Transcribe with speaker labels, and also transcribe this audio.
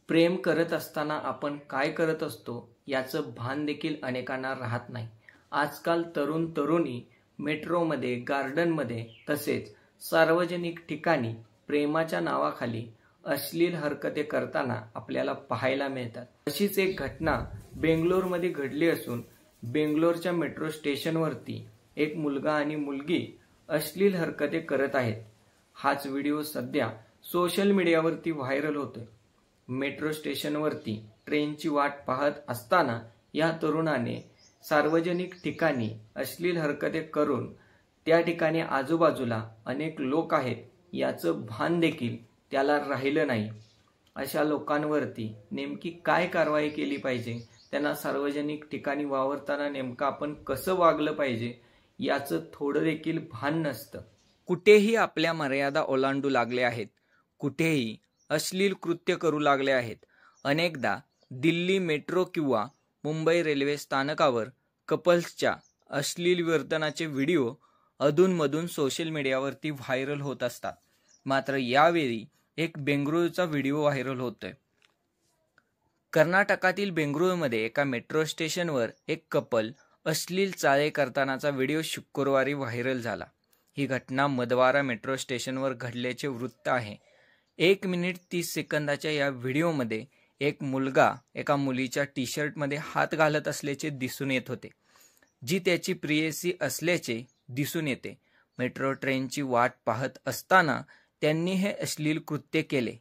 Speaker 1: प्रेम करत असताना आपण काय करत असतो याचं भान देखील अनेकांना राहत नाही। आजकाल तरुण तरुणी मेट्रोमध्ये, गार्डनमध्ये तसेच सार्वजनिक ठिकाणी प्रेमाच्या नावाखाली अश्लील हरकते करताना आपल्याला पाहायला मिळतात। अशीच एक घटना बेंगलोरमध्ये घडली असून बेंगलोरच्या मेट्रो स्टेशनवरती एक मुलगा आणि मुलगी अश्लील हरकते करत आहेत। हाच व्हिडिओ सध्या सोशल मीडियावरती व्हायरल होतोय। मेट्रो स्टेशनवरती ट्रेनची वाट पाहत असताना या तरुणाने सार्वजनिक ठिकाणी अश्लील हरकते करून त्या ठिकाणी आजूबाजूला अनेक लोक आहेत याचं भान देखील त्याला राहिलं नाही। अशा लोकांवरती नेमकी काय कारवाई केली पाहिजे, त्यांना सार्वजनिक ठिकाणी वावरताना नेमकं आपण कसं वागलं पाहिजे याचं थोडं देखील भान नसतं। कुठेही आपल्या मर्यादा ओलांडू लागले आहेत, कुठेही अश्लील कृत्य करू लागले आहेत। अनेकदा दिल्ली मेट्रो किंवा मुंबई रेल्वे स्थानकावर कपल्सच्या अश्लील वर्तनाचे व्हिडिओ अधूनमधून सोशल मीडियावरती व्हायरल होत असतात। मात्र यावेळी एक बेंगळुरूचा व्हिडिओ व्हायरल होतोय। कर्नाटकातील बेंगळुरूमध्ये एका मेट्रो स्टेशनवर एक कपल अश्लील चाळे करतानाचा व्हिडिओ शुक्रवारी व्हायरल झाला। ही घटना मदवारा मेट्रो स्टेशनवर घडल्याचे वृत्त आहे। 1 मिनिट 30 सेकंदाच्या या व्हिडिओमध्ये एक मुलगा एका मुलीच्या टी शर्टमध्ये हात घालत असल्याचे दिसून येत होते, जी त्याची प्रियसी असल्याचे दिसून येते। मेट्रो ट्रेनची वाट पाहत असताना त्यांनी हे अश्लील कृत्य केले।